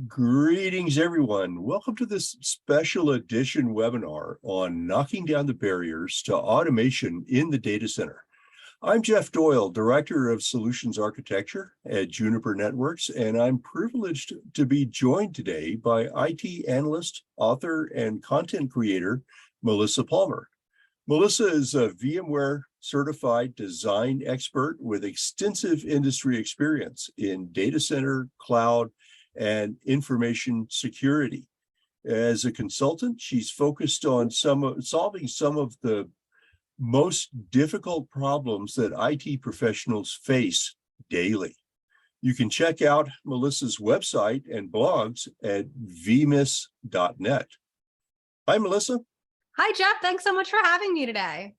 Greetings, everyone. Welcome to this special edition webinar on knocking down the barriers to automation in the data center. I'm Jeff Doyle, Director of Solutions Architecture at Juniper Networks, and I'm privileged to be joined today by IT analyst, author, and content creator, Melissa Palmer. Melissa is a VMware certified design expert with extensive industry experience in data center, cloud, and information security. As a consultant, she's focused on solving some of the most difficult problems that IT professionals face daily. You can check out Melissa's website and blogs at vmis.net. Hi, Melissa. Hi, Jeff. Thanks so much for having me today.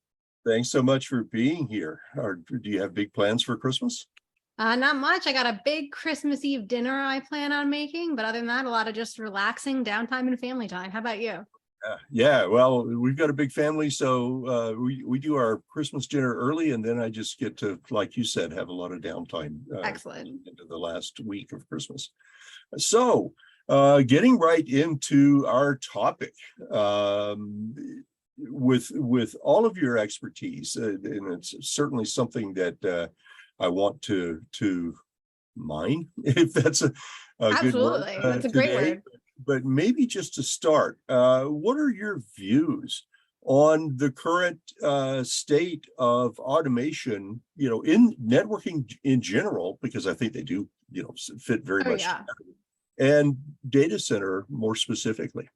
Thanks so much for being here. Do you have big plans for Christmas? Not much. I got a big Christmas Eve dinner I plan on making, but other than that, a lot of just relaxing, downtime, and family time. How about you? Yeah, well, we've got a big family, so we do our Christmas dinner early, and then I just get to, like you said, have a lot of downtime. Excellent. Into the last week of Christmas. So, getting right into our topic, with all of your expertise, and it's certainly something that I want to mine, if that's a good word. Absolutely. That's a great word. But maybe just to start, what are your views on the current state of automation, in networking in general, because I think they do, fit very much together, and data center more specifically?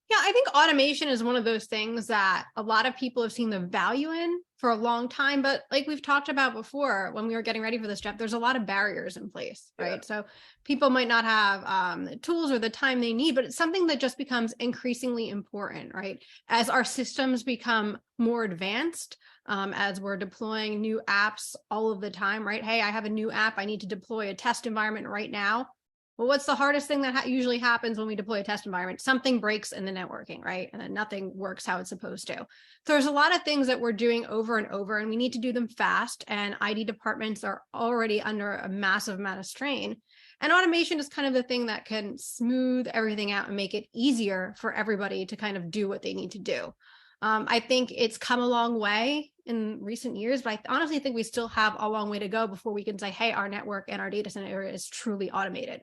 Yeah, I think automation is one of those things that a lot of people have seen the value in for a long time. But like we've talked about before, when we were getting ready for this, Jeff, there's a lot of barriers in place, right? Yeah. So people might not have the tools or the time they need, but it's something that just becomes increasingly important, right? As our systems become more advanced, as we're deploying new apps all of the time, right? Hey, I have a new app. I need to deploy a test environment right now. Well, what's the hardest thing that usually happens when we deploy a test environment? Something breaks in the networking, right? And then nothing works how it's supposed to. So there's a lot of things that we're doing over and over, and we need to do them fast. And IT departments are already under a massive amount of strain. And automation is kind of the thing that can smooth everything out and make it easier for everybody to kind of do what they need to do. I think it's come a long way in recent years, but I honestly think we still have a long way to go before we can say, hey, our network and our data center area is truly automated.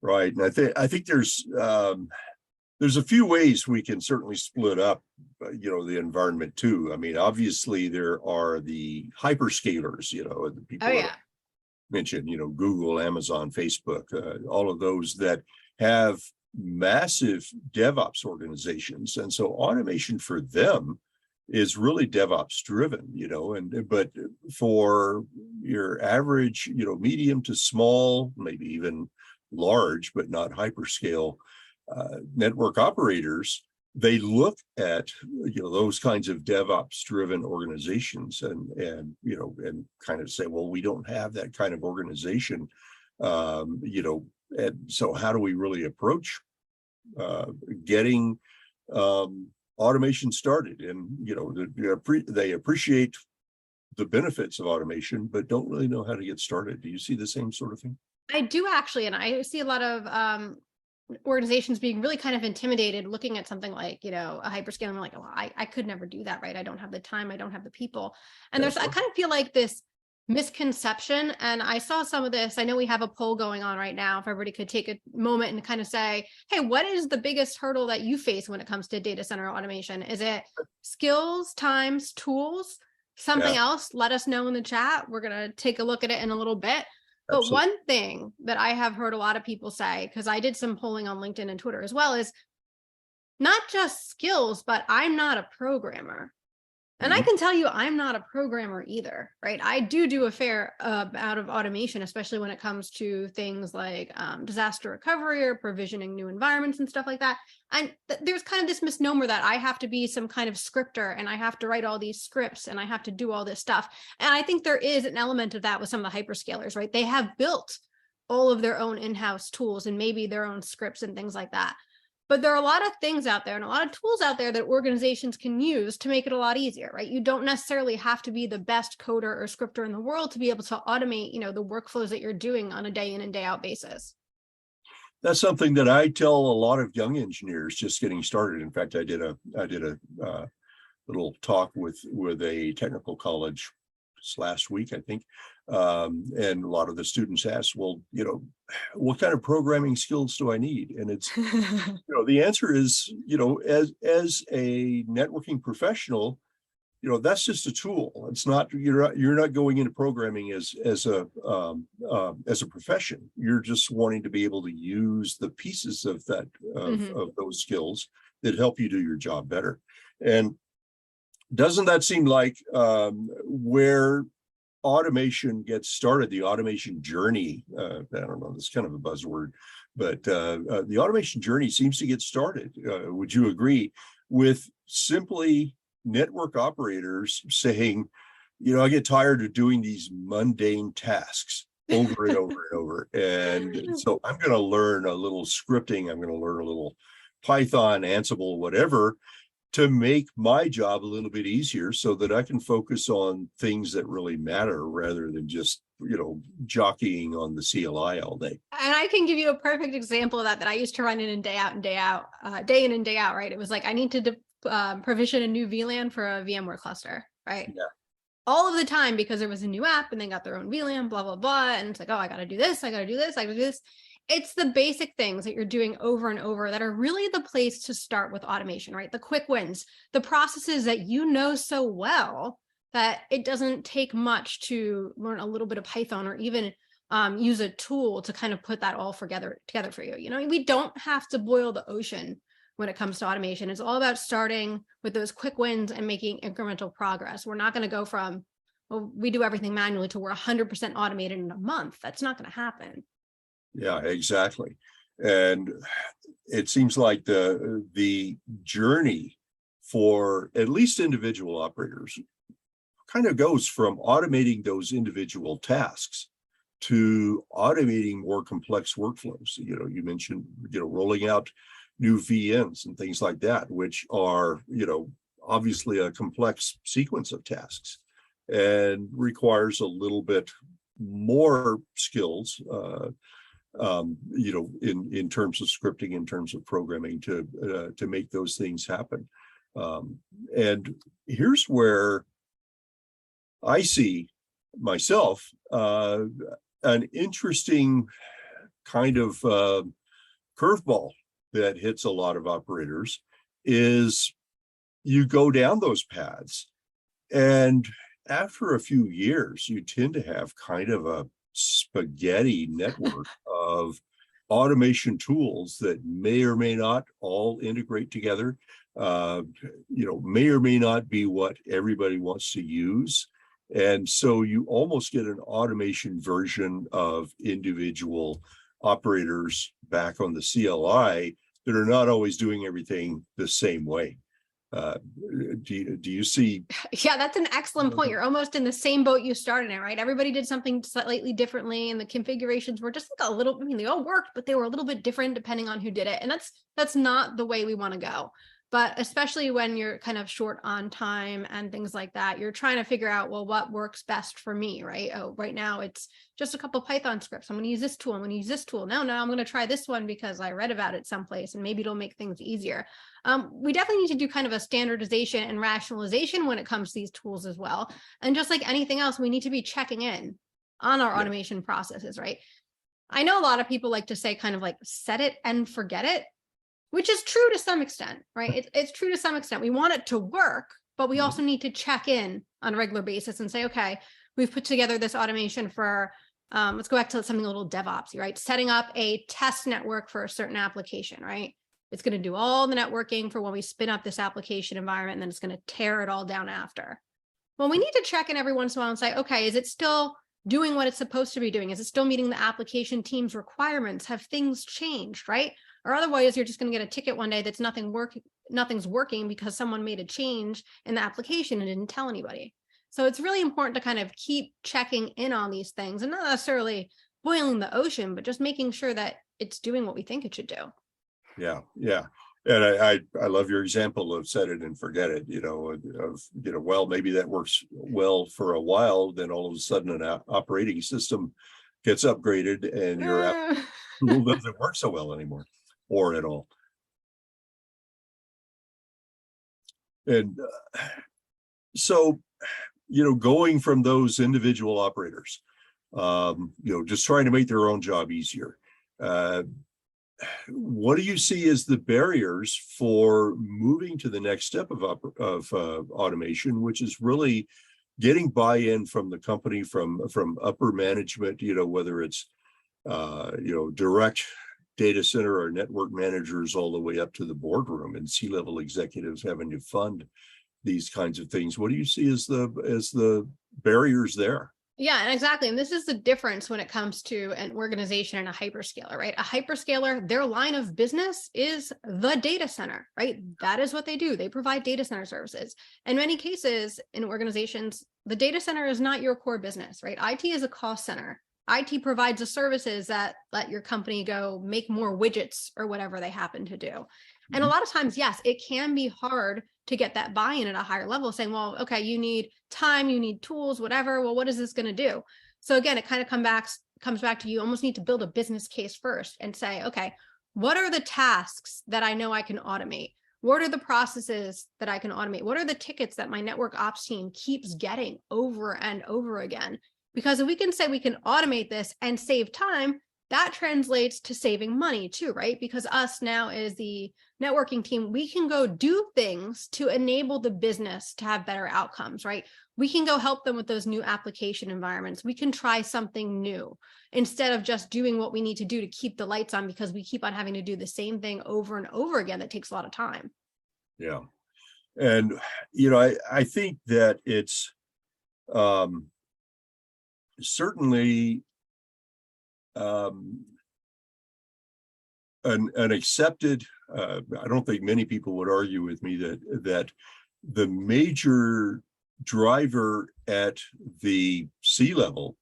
Right, and I think there's a few ways we can certainly split up, the environment too. I mean, obviously there are the hyperscalers, the people that mentioned, Google, Amazon, Facebook, all of those that have massive DevOps organizations, and so automation for them is really DevOps driven, but for your average, medium to small, maybe even large but not hyperscale network operators, they look at those kinds of DevOps driven organizations and kind of say, well, we don't have that kind of organization, and so how do we really approach getting automation started? And they appreciate the benefits of automation but don't really know how to get started. Do you see the same sort of thing? I do actually, and I see a lot of organizations being really kind of intimidated looking at something like, a hyperscale, and they're like, well, I could never do that, right? I don't have the time, I don't have the people. And I kind of feel like this misconception, and I saw some of this. I know we have a poll going on right now. If everybody could take a moment and kind of say, hey, what is the biggest hurdle that you face when it comes to data center automation? Is it skills, times, tools, something else? Let us know in the chat. We're going to take a look at it in a little bit. But one thing that I have heard a lot of people say, because I did some polling on LinkedIn and Twitter as well, is not just skills, but I'm not a programmer. And I can tell you, I'm not a programmer either, right? I do a fair amount of automation, especially when it comes to things like disaster recovery or provisioning new environments and stuff like that. And there's kind of this misnomer that I have to be some kind of scripter and I have to write all these scripts and I have to do all this stuff. And I think there is an element of that with some of the hyperscalers, right? They have built all of their own in-house tools and maybe their own scripts and things like that. But there are a lot of things out there and a lot of tools out there that organizations can use to make it a lot easier, right? You don't necessarily have to be the best coder or scripter in the world to be able to automate, the workflows that you're doing on a day in and day out basis. That's something that I tell a lot of young engineers just getting started. In fact, I did a little talk with a technical college last week, I think, and a lot of the students asked, well, what kind of programming skills do I need? And it's the answer is, as a networking professional, that's just a tool. It's not, you're not going into programming as a profession. You're just wanting to be able to use the pieces of that of those skills that help you do your job better. And doesn't that seem like where automation gets started, the automation journey? I don't know, that's kind of a buzzword, but the automation journey seems to get started. Would you agree with simply network operators saying, I get tired of doing these mundane tasks over and over and over. And so I'm going to learn a little scripting. I'm going to learn a little Python, Ansible, whatever, to make my job a little bit easier so that I can focus on things that really matter rather than just, jockeying on the CLI all day. And I can give you a perfect example of that I used to run in and day out and day out, day in and day out, right? It was like, I need to provision a new VLAN for a VMware cluster, right? Yeah. All of the time, because there was a new app and they got their own VLAN, blah, blah, blah. And it's like, oh, I got to do this. I got to do this. I got to do this. It's the basic things that you're doing over and over that are really the place to start with automation, right? The quick wins, the processes that you know so well that it doesn't take much to learn a little bit of Python or even use a tool to kind of put that all together for you. We don't have to boil the ocean when it comes to automation. It's all about starting with those quick wins and making incremental progress. We're not going to go from, well, we do everything manually to we're 100% automated in a month. That's not going to happen. Yeah, exactly. And it seems like the journey for at least individual operators kind of goes from automating those individual tasks to automating more complex workflows. You mentioned, rolling out new VMs and things like that, which are, obviously a complex sequence of tasks and requires a little bit more skills, in terms of scripting, in terms of programming to make those things happen. And here's where I see myself an interesting kind of curveball that hits a lot of operators is you go down those paths, and after a few years, you tend to have kind of a spaghetti network of automation tools that may or may not all integrate together, may or may not be what everybody wants to use. And so you almost get an automation version of individual operators back on the CLI that are not always doing everything the same way. Do you see? Yeah, that's an excellent point. You're almost in the same boat you started in, right? Everybody did something slightly differently, and the configurations were just like a little, they all worked, but they were a little bit different depending on who did it. And that's not the way we want to go. But especially when you're kind of short on time and things like that, you're trying to figure out, well, what works best for me, right? Oh, right now it's just a couple Python scripts. I'm going to use this tool. I'm going to use this tool. No, I'm going to try this one because I read about it someplace and maybe it'll make things easier. We definitely need to do kind of a standardization and rationalization when it comes to these tools as well. And just like anything else, we need to be checking in on our automation processes, right? I know a lot of people like to say kind of like set it and forget it, which is true to some extent, right? It's true to some extent. We want it to work, but we also need to check in on a regular basis and say, okay, we've put together this automation for, let's go back to something a little DevOps, right? Setting up a test network for a certain application, right? It's going to do all the networking for when we spin up this application environment, and then it's going to tear it all down after. Well, we need to check in every once in a while and say, okay, is it still doing what it's supposed to be doing? Is it still meeting the application team's requirements? Have things changed, right? Or otherwise, you're just going to get a ticket one day that's nothing's working because someone made a change in the application and didn't tell anybody. So it's really important to kind of keep checking in on these things and not necessarily boiling the ocean, but just making sure that it's doing what we think it should do. Yeah. And I love your example of set it and forget it, well, maybe that works well for a while, then all of a sudden an operating system gets upgraded and your tool doesn't work so well anymore, or at all. And so, going from those individual operators, just trying to make their own job easier. What do you see as the barriers for moving to the next step of automation, which is really getting buy-in from the company, from upper management, whether it's direct data center or network managers all the way up to the boardroom and C-level executives having to fund these kinds of things? What do you see as the barriers there? Yeah, and exactly. And this is the difference when it comes to an organization and a hyperscaler, right? A hyperscaler, their line of business is the data center, right? That is what they do. They provide data center services. In many cases, in organizations, the data center is not your core business, right? IT is a cost center. IT provides the services that let your company go make more widgets or whatever they happen to do. And a lot of times, yes, it can be hard to get that buy-in at a higher level, saying, well, okay, you need time, you need tools, whatever. Well, what is this going to do? So again, it kind of comes back to you almost need to build a business case first and say, okay, what are the tasks that I know I can automate? What are the processes that I can automate? What are the tickets that my network ops team keeps getting over and over again? Because if we can say we can automate this and save time, that translates to saving money too, right? Because us now as the networking team, we can go do things to enable the business to have better outcomes, right? We can go help them with those new application environments. We can try something new instead of just doing what we need to do to keep the lights on, because we keep on having to do the same thing over and over again. That takes a lot of time. Yeah. And, I think that it's certainly an accepted, I don't think many people would argue with me that the major driver at the C-level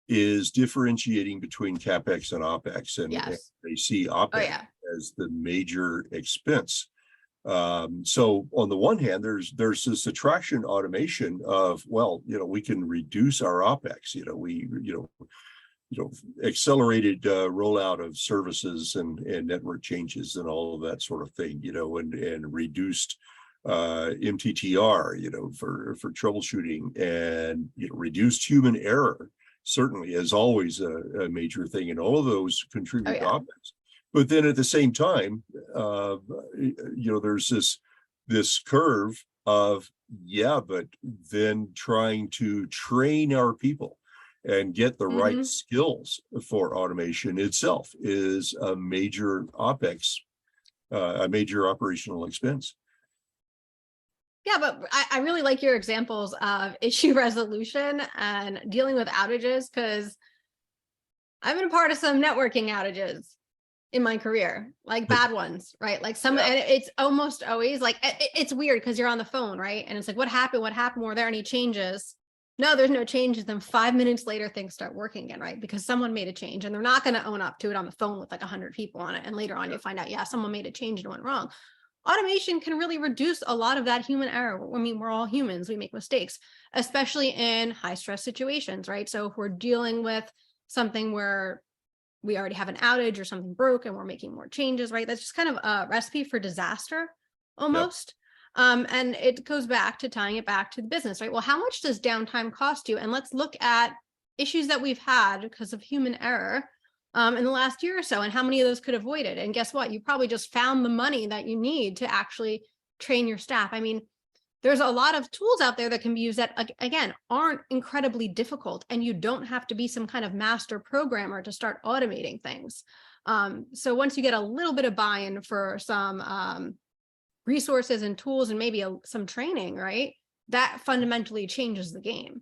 is differentiating between CapEx and OpEx, and yes. they see OpEx as the major expense. So on the one hand, there's this attraction automation of, we can reduce our OpEx, accelerated rollout of services and network changes and all of that sort of thing, and reduced MTTR, for troubleshooting, and reduced human error certainly is always a major thing, and all of those contribute to OpEx. But then at the same time, there's this curve of, but then trying to train our people and get the right skills for automation itself is a major OpEx, a major operational expense. Yeah, but I really like your examples of issue resolution and dealing with outages, because I've been a part of some networking outages in my career, like bad ones, right? Like and it's almost always like, it's weird because you're on the phone, right? And it's like, what happened? Were there any changes? No, there's no changes. Then 5 minutes later, things start working again, right? Because someone made a change, and they're not going to own up to it on the phone with like 100 people on it. And later on, you find out, someone made a change and it went wrong. Automation can really reduce a lot of that human error. I mean, we're all humans. We make mistakes, especially in high stress situations, right? So if we're dealing with something where we already have an outage or something broke and we're making more changes, right? That's just kind of a recipe for disaster almost. And it goes back to tying it back to the business, right? Well, how much does downtime cost you? And let's look at issues that we've had because of human error in the last year or so, and how many of those could avoid it. And guess what? You probably just found the money that you need to actually train your staff. I mean, there's a lot of tools out there that can be used that, again, aren't incredibly difficult, and you don't have to be some kind of master programmer to start automating things. So once you get a little bit of buy-in for some resources and tools and maybe some training, right, that fundamentally changes the game.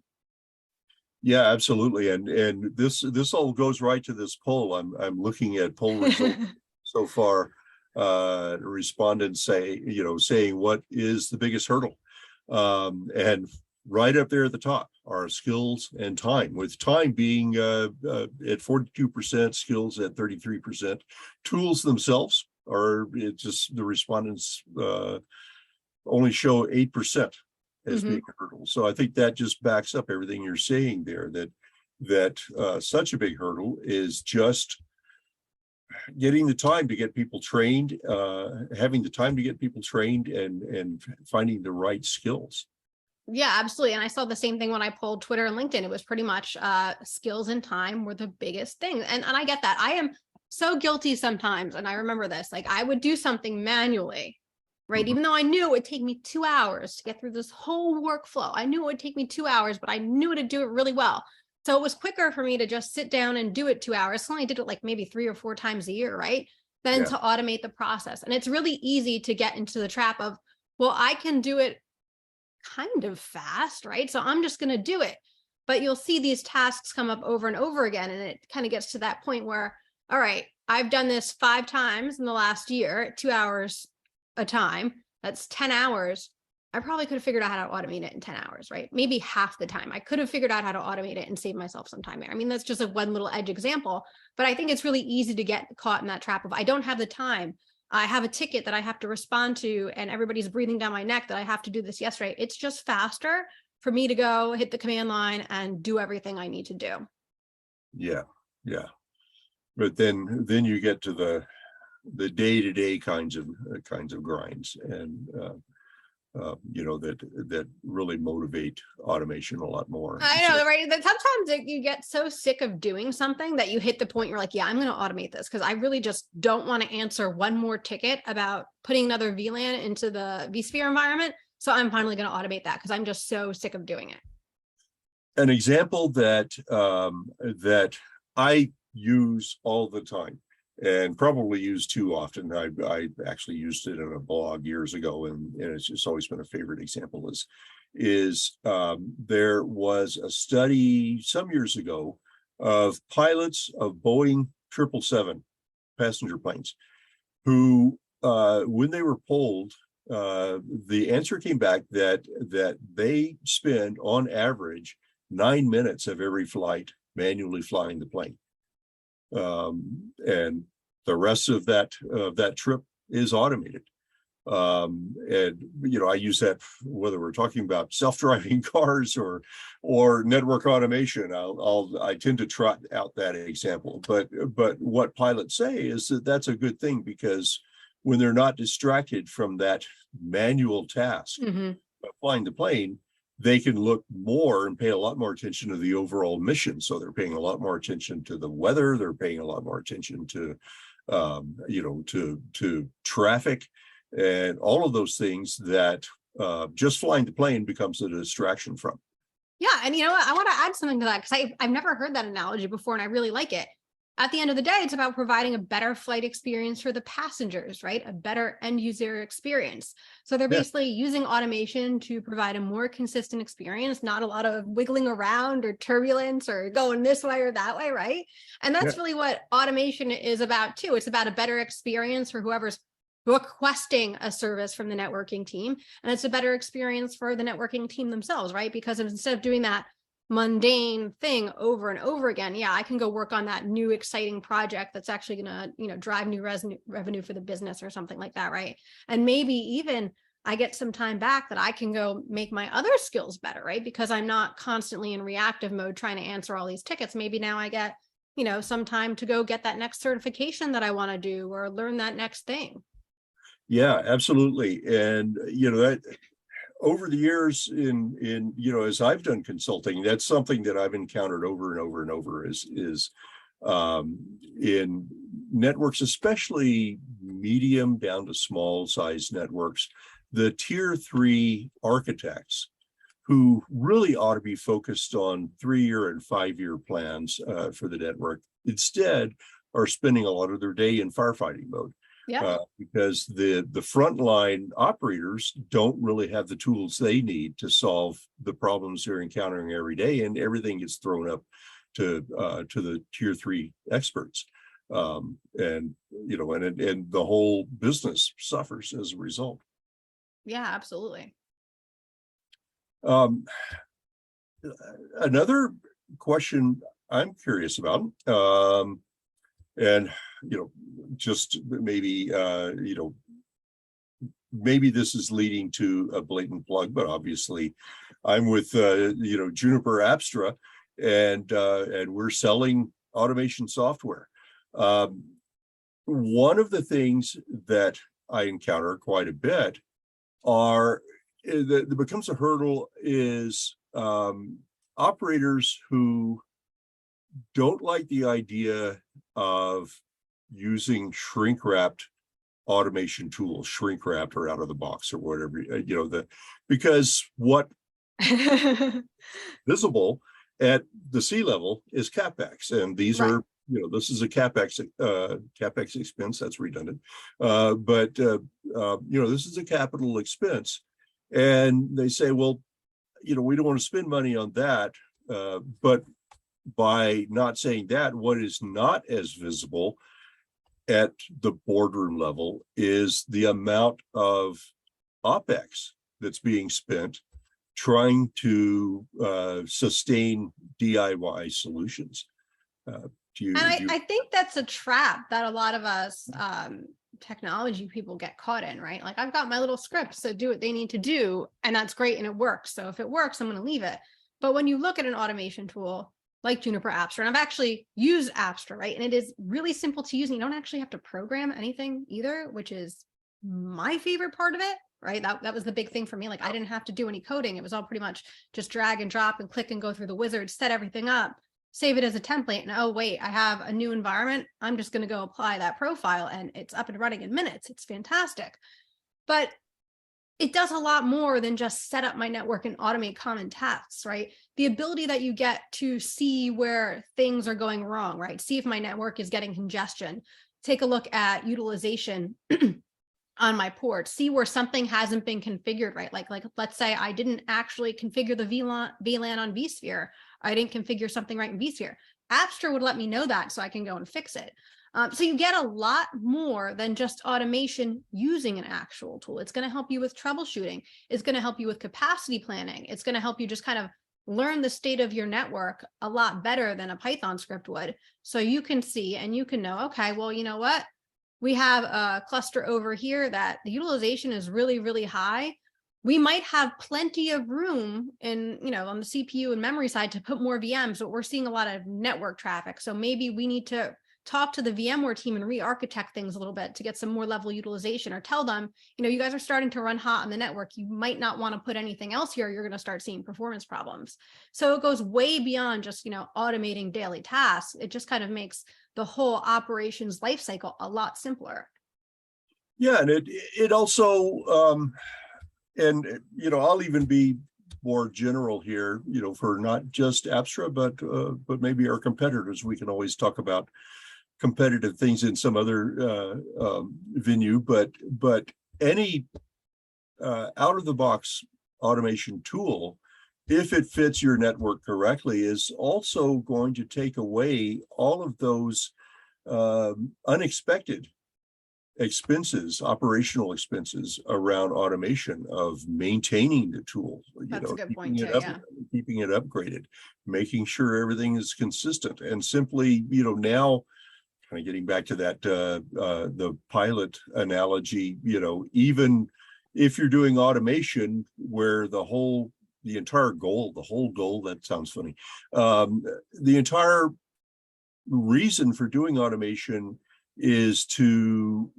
Yeah, absolutely. And this all goes right to this poll. I'm looking at poll results so far. Respondents saying what is the biggest hurdle, and right up there at the top are skills and time, with time being at 42%, skills at 33%. Tools themselves are, it's just the respondents only show 8% as being a hurdle. So I think that just backs up everything you're saying there, that such a big hurdle is just getting the time to get people trained, having the time to get people trained, and finding the right skills. Yeah, absolutely. And I saw the same thing when I pulled Twitter and LinkedIn. It was pretty much skills and time were the biggest thing. And I get that. I am so guilty sometimes. And I remember this, like I would do something manually, right? Mm-hmm. Even though I knew it would take me 2 hours to get through this whole workflow. I knew it would take me 2 hours, but I knew how to do it really well. So it was quicker for me to just sit down and do it 2 hours. So I only did it like maybe 3 or 4 times a year, right? Than Yeah. to automate the process. And it's really easy to get into the trap of, well, I can do it kind of fast, right? So I'm just going to do it. But you'll see these tasks come up over and over again. And it kind of gets to that point where, all right, I've done this 5 times in the last year, 2 hours a time. That's 10 hours. I probably could have figured out how to automate it in 10 hours, right? Maybe half the time I could have figured out how to automate it and save myself some time there. I mean, that's just a one little edge example, but I think it's really easy to get caught in that trap of, I don't have the time. I have a ticket that I have to respond to and everybody's breathing down my neck that I have to do this yesterday. It's just faster for me to go hit the command line and do everything I need to do. Yeah. Yeah. But then you get to the day-to-day kinds of grinds, and that really motivate automation a lot more. I know, right? That sometimes you get so sick of doing something that you hit the point you're like, yeah, I'm going to automate this because I really just don't want to answer one more ticket about putting another VLAN into the vSphere environment. So I'm finally going to automate that because I'm just so sick of doing it. An example that I use all the time, and probably use too often. I actually used it in a blog years ago, and it's just always been a favorite example. Is there was a study some years ago of pilots of Boeing 777 passenger planes who, when they were polled, the answer came back that they spend on average 9 minutes of every flight manually flying the plane. And the rest of that trip is automated. And I use that whether we're talking about self-driving cars or network automation. I tend to trot out that example. But what pilots say is that that's a good thing, because when they're not distracted from that manual task of flying the plane, they can look more and pay a lot more attention to the overall mission. So they're paying a lot more attention to the weather. They're paying a lot more attention to, to traffic and all of those things that just flying the plane becomes a distraction from. Yeah. And you know what? I want to add something to that because I've never heard that analogy before and I really like it. At the end of the day, it's about providing a better flight experience for the passengers, right? A better end user experience. So they're basically using automation to provide a more consistent experience, not a lot of wiggling around or turbulence or going this way or that way, right? And that's really what automation is about too. It's about a better experience for whoever's requesting a service from the networking team. And it's a better experience for the networking team themselves, right? Because instead of doing that mundane thing over and over again, I can go work on that new exciting project that's actually going to, drive new revenue for the business or something like that, right? And maybe even I get some time back that I can go make my other skills better, right? Because I'm not constantly in reactive mode trying to answer all these tickets. Maybe now I get, some time to go get that next certification that I want to do or learn that next thing. Yeah, absolutely. And, that over the years in as I've done consulting, that's something that I've encountered over and over and over is in networks, especially medium down to small size networks, the tier 3 architects who really ought to be focused on 3-year and 5-year plans for the network, instead are spending a lot of their day in firefighting mode. Because the frontline operators don't really have the tools they need to solve the problems they're encountering every day, and everything gets thrown up to the tier 3 experts, and the whole business suffers as a result. Yeah, absolutely. Another question I'm curious about, and just maybe maybe this is leading to a blatant plug, but obviously I'm with Juniper Apstra, and we're selling automation software. one of the things that I encounter quite a bit that becomes a hurdle is operators who don't like the idea of using shrink-wrapped automation tools, shrink-wrapped or out of the box or whatever, because what visible at the sea level is CapEx, and these Right. are, this is a CapEx expense. That's redundant, but this is a capital expense, and they say, well, we don't want to spend money on that, but by not saying that, what is not as visible at the boardroom level is the amount of OpEx that's being spent trying to sustain DIY solutions. I think that's a trap that a lot of us technology people get caught in, right? Like, I've got my little script, so do what they need to do, and that's great, and it works. So if it works, I'm going to leave it. But when you look at an automation tool like Juniper Apstra, and I've actually used Apstra, right? And it is really simple to use, and you don't actually have to program anything either, which is my favorite part of it, right? That was the big thing for me. Like, I didn't have to do any coding. It was all pretty much just drag and drop and click and go through the wizard, set everything up, save it as a template, and oh wait, I have a new environment. I'm just going to go apply that profile, and it's up and running in minutes. It's fantastic. But it does a lot more than just set up my network and automate common tasks, right? The ability that you get to see where things are going wrong, right? See if my network is getting congestion. Take a look at utilization on my port. See where something hasn't been configured right. Like let's say I didn't actually configure the VLAN on vSphere. I didn't configure something right in vSphere. Apstra would let me know that so I can go and fix it. So you get a lot more than just automation using an actual tool. It's going to help you with troubleshooting. It's going to help you with capacity planning. It's going to help you just kind of learn the state of your network a lot better than a Python script would. So you can see and you can know, okay, well, you know what? We have a cluster over here that the utilization is really, really high. We might have plenty of room in, on the CPU and memory side to put more VMs, but we're seeing a lot of network traffic. So maybe we need to talk to the VMware team and re-architect things a little bit to get some more level utilization, or tell them, you guys are starting to run hot on the network. You might not want to put anything else here. You're going to start seeing performance problems. So it goes way beyond just, automating daily tasks. It just kind of makes the whole operations lifecycle a lot simpler. Yeah, and it also, I'll even be more general here, for not just Apstra, but maybe our competitors. We can always talk about competitive things in some other venue, but any out of the box automation tool, if it fits your network correctly, is also going to take away all of those unexpected expenses, operational expenses around automation of maintaining the tool. That's a good point too, yeah. Keeping it upgraded, making sure everything is consistent, and simply, now kind of getting back to that the pilot analogy, even if you're doing automation where the whole goal, that sounds funny, the entire reason for doing automation is to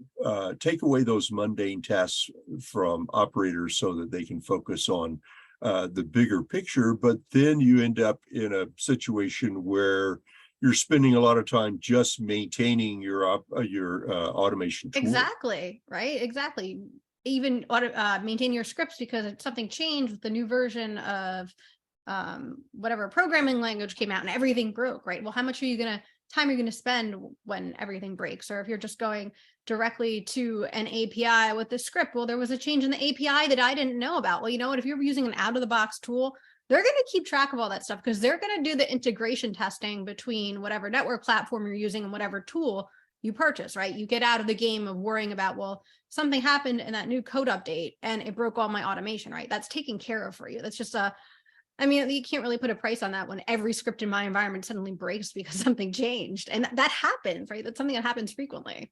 take away those mundane tasks from operators so that they can focus on the bigger picture. But then you end up in a situation where you're spending a lot of time just maintaining your automation tool. Exactly, right? Exactly. Even maintain your scripts because something changed with the new version of whatever programming language came out and everything broke, right? Well, how much time are you going to spend when everything breaks? Or if you're just going directly to an API with the script, well, there was a change in the API that I didn't know about. Well, you know what? If you're using an out-of-the-box tool, they're going to keep track of all that stuff because they're going to do the integration testing between whatever network platform you're using and whatever tool you purchase, right? You get out of the game of worrying about, well, something happened in that new code update and it broke all my automation, right? That's taken care of for you. That's just you can't really put a price on that when every script in my environment suddenly breaks because something changed. And that happens, right? That's something that happens frequently.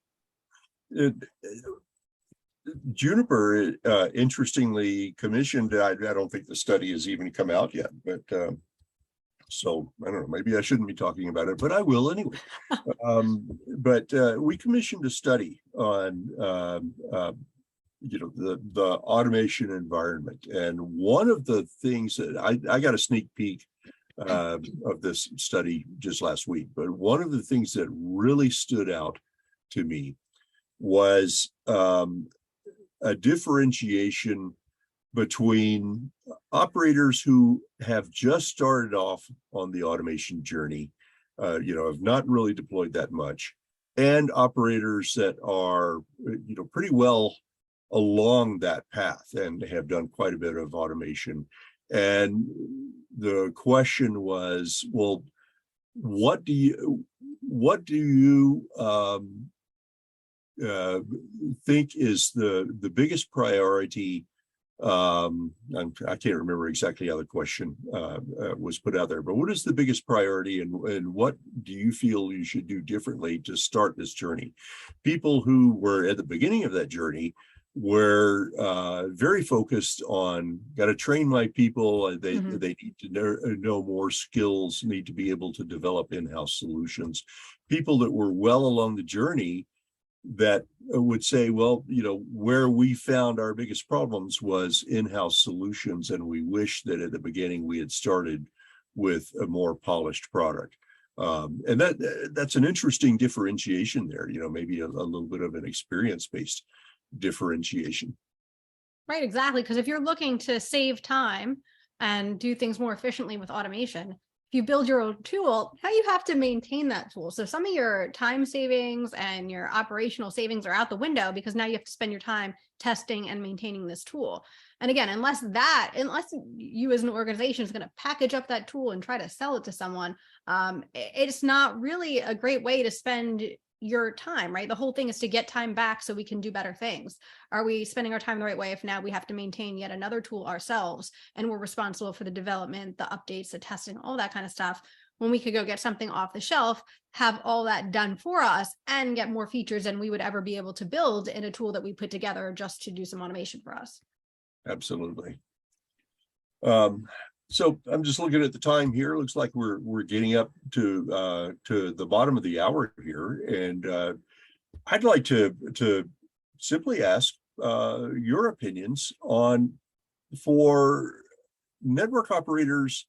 Juniper, interestingly commissioned, I don't think the study has even come out yet, but So I don't know, maybe I shouldn't be talking about it, but I will anyway. But we commissioned a study on the automation environment, and one of the things that I got a sneak peek of this study just last week, but one of the things that really stood out to me was a differentiation between operators who have just started off on the automation journey, have not really deployed that much, and operators that are, pretty well along that path and have done quite a bit of automation. And the question was, well, what do you think is the biggest priority? I can't remember exactly how the question was put out there, but what is the biggest priority, and what do you feel you should do differently to start this journey? People who were at the beginning of that journey were very focused on, got to train my people. They need to know more skills, need to be able to develop in-house solutions. People that were well along the journey that would say, well, where we found our biggest problems was in-house solutions, and we wish that at the beginning we had started with a more polished product. And that's an interesting differentiation there, maybe a little bit of an experience-based differentiation. Right, exactly. Because if you're looking to save time and do things more efficiently with automation, if you build your own tool, now you have to maintain that tool. So some of your time savings and your operational savings are out the window, because now you have to spend your time testing and maintaining this tool. And again, unless you as an organization is going to package up that tool and try to sell it to someone, it's not really a great way to spend your time, right? The whole thing is to get time back so we can do better things. Are we spending our time the right way if now we have to maintain yet another tool ourselves, and we're responsible for the development, the updates, the testing, all that kind of stuff, when we could go get something off the shelf, have all that done for us, and get more features than we would ever be able to build in a tool that we put together just to do some automation for us. Absolutely. So I'm just looking at the time here. Looks like we're getting up to the bottom of the hour here, and I'd like to simply ask your opinions on, for network operators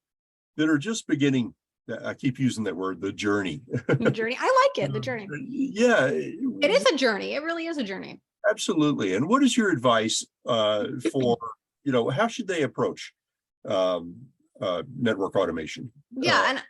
that are just beginning. I keep using that word, the journey. The journey. I like it. The journey. Yeah, it is a journey. It really is a journey. Absolutely. And what is your advice for how should they approach network automation? Yeah, and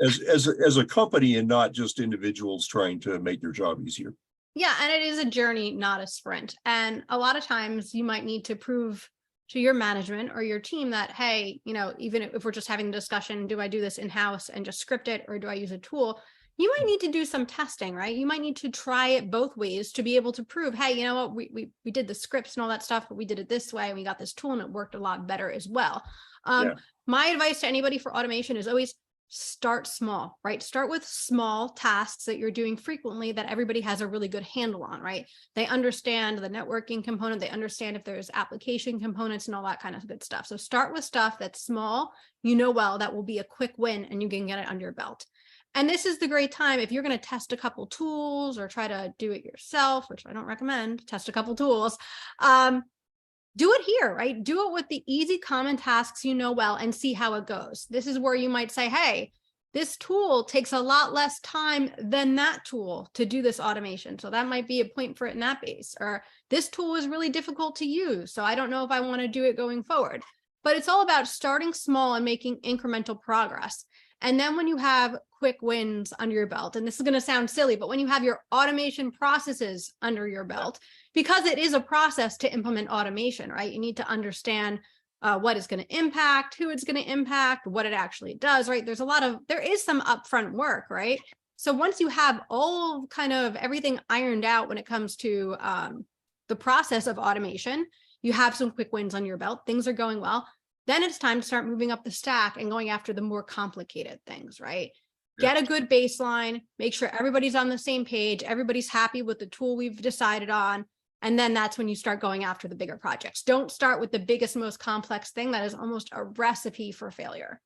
as a company, and not just individuals trying to make their job easier. Yeah, and it is a journey, not a sprint. And a lot of times you might need to prove to your management or your team that, hey, even if we're just having a discussion, do I do this in-house and just script it, or do I use a tool? You might need to do some testing, right? You might need to try it both ways to be able to prove, hey, you know what, we did the scripts and all that stuff, but we did it this way and we got this tool and it worked a lot better as well. My advice to anybody for automation is always start small, right? Start with small tasks that you're doing frequently that everybody has a really good handle on, right? They understand the networking component. They understand if there's application components and all that kind of good stuff. So start with stuff that's small, well, that will be a quick win and you can get it under your belt. And this is the great time if you're going to test a couple tools or try to do it yourself, which I don't recommend, test a couple tools. Do it here, right? Do it with the easy common tasks well and see how it goes. This is where you might say, hey, this tool takes a lot less time than that tool to do this automation. So that might be a point for it in that base. Or this tool is really difficult to use, so I don't know if I want to do it going forward. But it's all about starting small and making incremental progress. And then when you have quick wins under your belt, and this is going to sound silly, but when you have your automation processes under your belt, because it is a process to implement automation, right? You need to understand what it's going to impact, who it's going to impact, what it actually does, right? There is some upfront work, right? So once you have all kind of everything ironed out when it comes to the process of automation, you have some quick wins on your belt, things are going well. Then it's time to start moving up the stack and going after the more complicated things, right? Get a good baseline, make sure everybody's on the same page, everybody's happy with the tool we've decided on. And then that's when you start going after the bigger projects. Don't start with the biggest, most complex thing. That is almost a recipe for failure.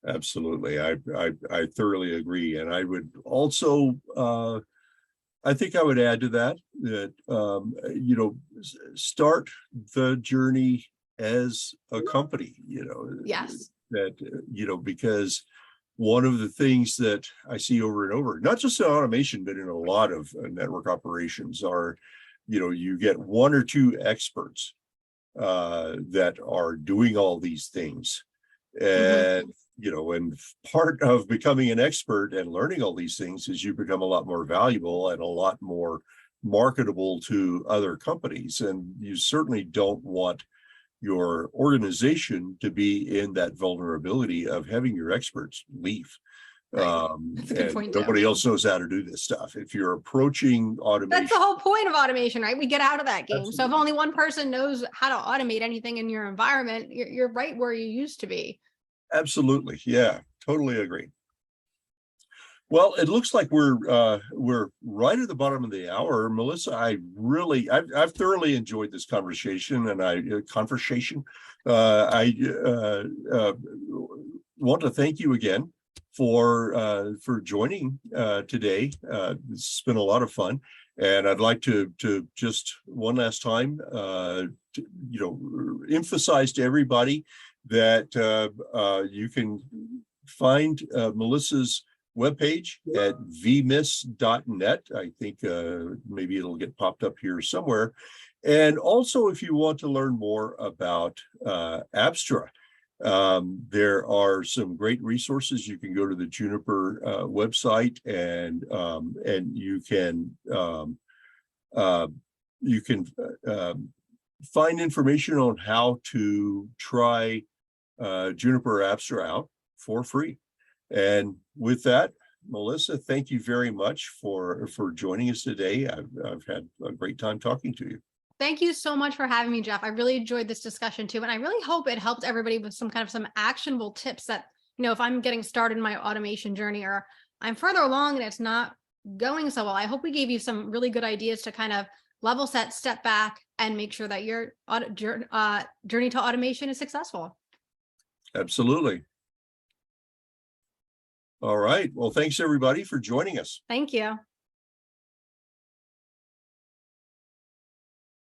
Absolutely. I thoroughly agree. And I would also, I think I would add to that, start the journey as a company, Yes. that, because one of the things that I see over and over, not just in automation, but in a lot of network operations are, you get one or two experts that are doing all these things. And, and part of becoming an expert and learning all these things is you become a lot more valuable and a lot more marketable to other companies. And you certainly don't want your organization to be in that vulnerability of having your experts leave. Right. That's a good point too. Nobody else knows how to do this stuff. If you're approaching automation, that's the whole point of automation, right? We get out of that game. Absolutely. So if only one person knows how to automate anything in your environment, you're right where you used to be. Absolutely. Yeah, totally agree. Well, it looks like we're right at the bottom of the hour. Melissa, I've thoroughly enjoyed this conversation, and I want to thank you again for joining today. It's been a lot of fun, and I'd like to just one last time, emphasize to everybody that you can find Melissa's webpage at vmis.net. I think maybe it'll get popped up here somewhere. And also, if you want to learn more about Abstra, there are some great resources. You can go to the Juniper website, and you can find information on how to try Juniper Abstra out for free. And with that, Melissa, thank you very much for joining us today. I've had a great time talking to you. Thank you so much for having me, Jeff. I really enjoyed this discussion too. And I really hope it helped everybody with some actionable tips that, if I'm getting started in my automation journey, or I'm further along and it's not going so well, I hope we gave you some really good ideas to kind of level set, step back, and make sure that your journey to automation is successful. Absolutely. All right. Well, thanks everybody for joining us. Thank you.